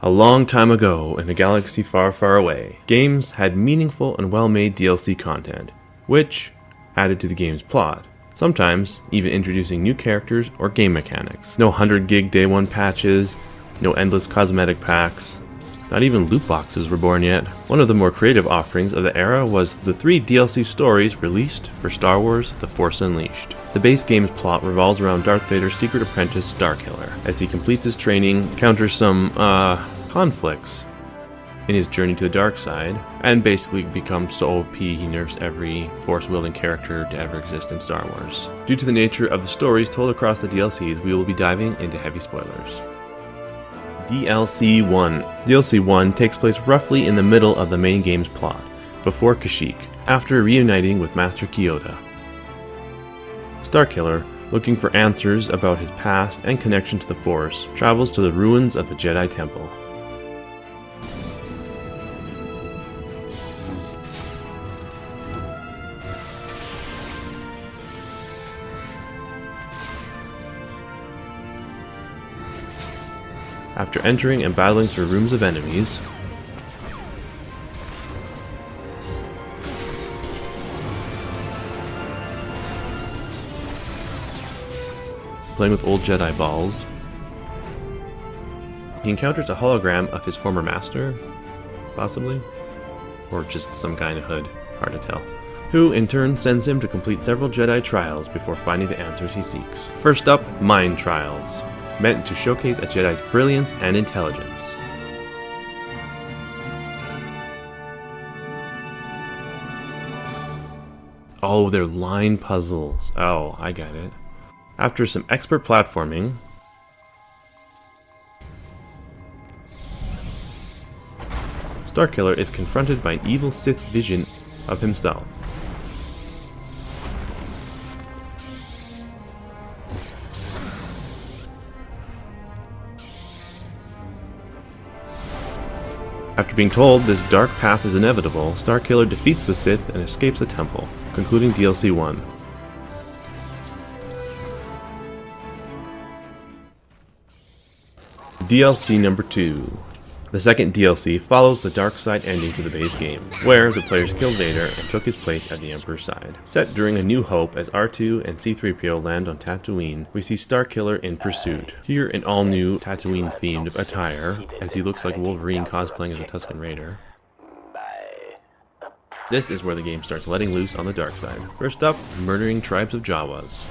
A long time ago, in a galaxy far, far away, games had meaningful and well-made DLC content, which added to the game's plot, sometimes even introducing new characters or game mechanics. No 100 gig day one patches, no endless cosmetic packs, not even loot boxes were born yet. One of the more creative offerings of the era was the 3 DLC stories released for Star Wars The Force Unleashed. The base game's plot revolves around Darth Vader's secret apprentice Starkiller. As he completes his training, encounters some, conflicts in his journey to the dark side, and basically becomes so OP he nerfs every force-wielding character to ever exist in Star Wars. Due to the nature of the stories told across the DLCs, we will be diving into heavy spoilers. DLC 1. DLC 1 takes place roughly in the middle of the main game's plot, before Kashyyyk, after reuniting with Master Kyoda. Starkiller, looking for answers about his past and connection to the Force, travels to the ruins of the Jedi Temple. After entering and battling through rooms of enemies, playing with old Jedi balls, he encounters a hologram of his former master, possibly, or just some kind of hood, hard to tell, who in turn sends him to complete several Jedi trials before finding the answers he seeks. First up, Mind Trials, meant to showcase a Jedi's brilliance and intelligence. Oh, they're line puzzles. Oh, I got it. After some expert platforming, Starkiller is confronted by an evil Sith vision of himself. After being told this dark path is inevitable, Starkiller defeats the Sith and escapes the temple, concluding DLC 1. DLC number 2. The second DLC follows the dark side ending to the base game, where the players killed Vader and took his place at the Emperor's side. Set during A New Hope as R2 and C-3PO land on Tatooine, we see Starkiller in pursuit. Here in all-new Tatooine-themed attire, as he looks like Wolverine cosplaying as a Tusken Raider. This is where the game starts letting loose on the dark side. First up, murdering tribes of Jawas.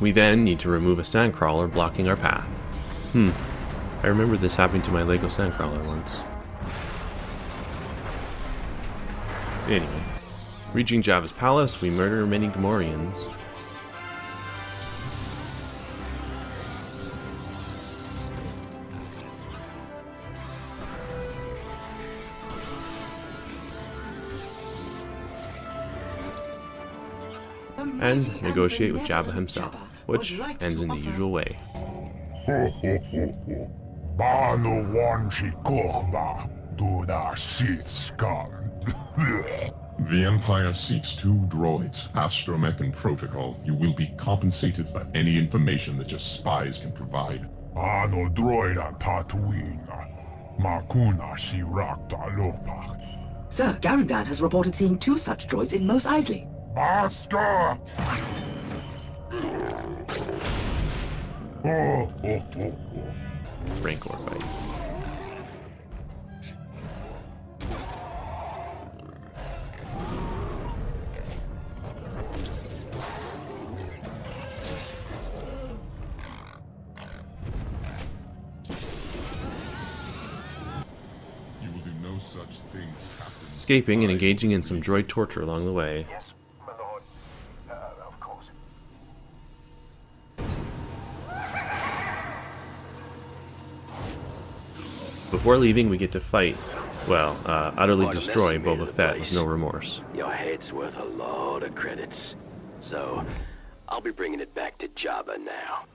We then need to remove a sandcrawler blocking our path. I remember this happening to my Lego sandcrawler once. Anyway, reaching Jabba's palace, we murder many Gamorreans. And negotiate with Jabba himself, which ends in the usual way. The Empire seeks 2 droids, Astromech and Protocol. You will be compensated for any information that your spies can provide. droid on Tatooine. Makuna Sir, Garandan has reported seeing 2 such droids in Mos Eisley. Master! Rancor fight. You will do no such thing, Captain. Escaping and engaging in some droid torture along the way. Yes, my lord. Of course. Before leaving, we get to fight, well, utterly destroy Boba Fett with no remorse. Your head's worth a lot of credits. So, I'll be bringing it back to Jabba now.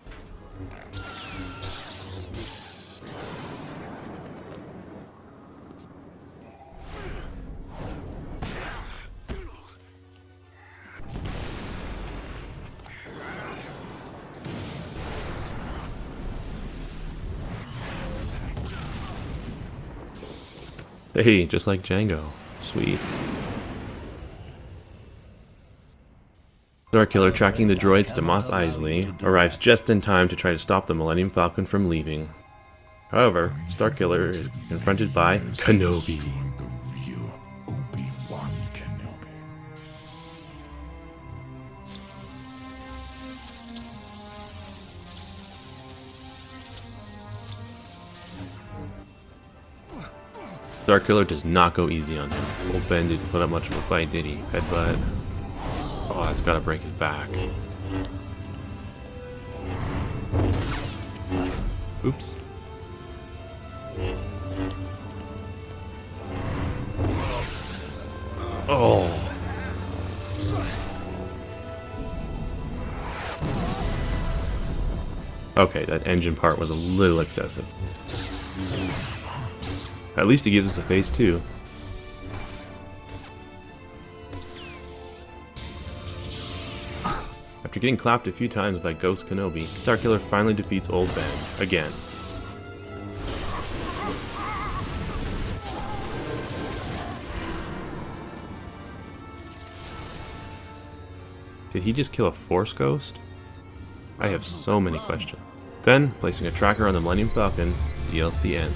Hey, just like Django. Sweet. Starkiller, tracking the droids to Mos Eisley, arrives just in time to try to stop the Millennium Falcon from leaving. However, Starkiller is confronted by Kenobi. The real Obi-Wan Kenobi. Starkiller does not go easy on him. Old Ben didn't put up much of a fight, did he? Headbutt. Oh, that's gotta break his back. Oops. Oh. Okay, that engine part was a little excessive. At least he gives us a phase 2. After getting clapped a few times by Ghost Kenobi, Starkiller finally defeats Old Ben, again. Did he just kill a Force Ghost? I have so many questions. Then, placing a tracker on the Millennium Falcon, DLC ends.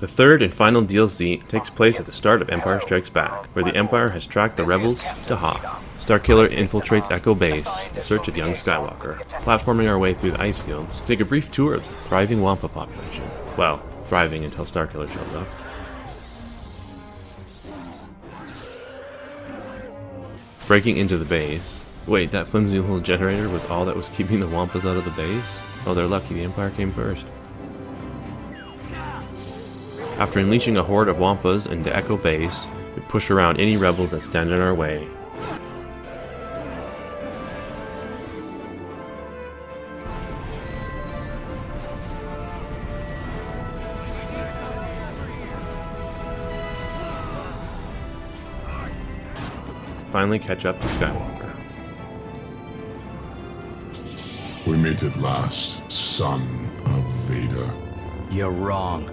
The third and final DLC takes place at the start of Empire Strikes Back, where the Empire has tracked the rebels to Hoth. Starkiller infiltrates Echo Base in search of young Skywalker, platforming our way through the ice fields to take a brief tour of the thriving Wampa population. Well, thriving until Starkiller shows up. Breaking into the base. Wait, that flimsy little generator was all that was keeping the Wampas out of the base? Oh, they're lucky the Empire came first. After unleashing a horde of Wampas into Echo Base, we push around any rebels that stand in our way. Finally catch up to Skywalker. We meet at last, son of Vader. You're wrong.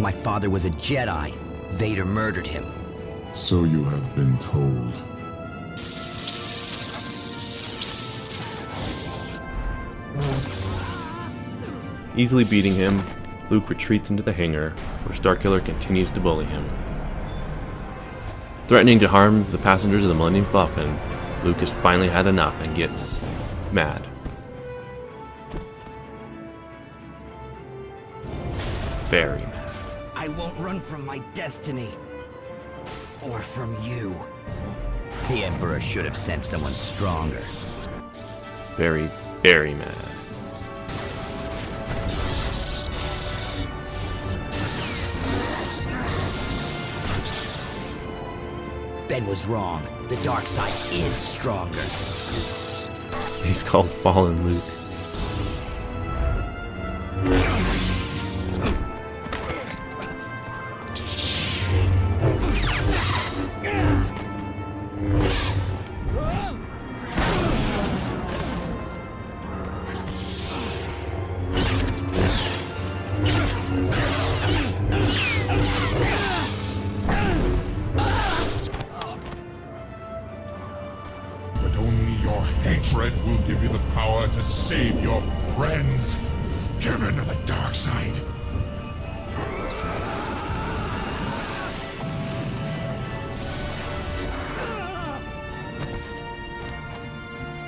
My father was a Jedi. Vader murdered him. So you have been told. Easily beating him, Luke retreats into the hangar, where Starkiller continues to bully him. Threatening to harm the passengers of the Millennium Falcon, Luke has finally had enough and gets mad. Very mad. I won't run from my destiny. Or from you. The Emperor should have sent someone stronger. Very, very mad. Ben was wrong. The dark side is stronger. He's called Fallen Luke. Hatred will give you the power to save your friends. Give in to the dark side.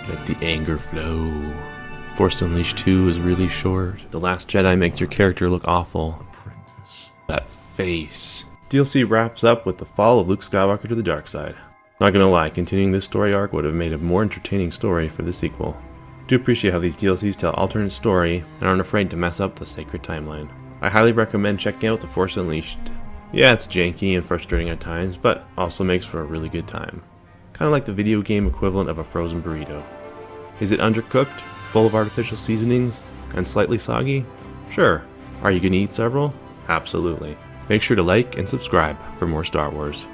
Let the anger flow. Force Unleashed 2 is really short. The Last Jedi makes your character look awful. That face. DLC wraps up with the fall of Luke Skywalker to the dark side. Not gonna lie, continuing this story arc would have made a more entertaining story for the sequel. Do appreciate how these DLCs tell alternate story and aren't afraid to mess up the sacred timeline. I highly recommend checking out The Force Unleashed. Yeah, it's janky and frustrating at times, but also makes for a really good time. Kinda like the video game equivalent of a frozen burrito. Is it undercooked, full of artificial seasonings, and slightly soggy? Sure. Are you gonna eat several? Absolutely. Make sure to like and subscribe for more Star Wars.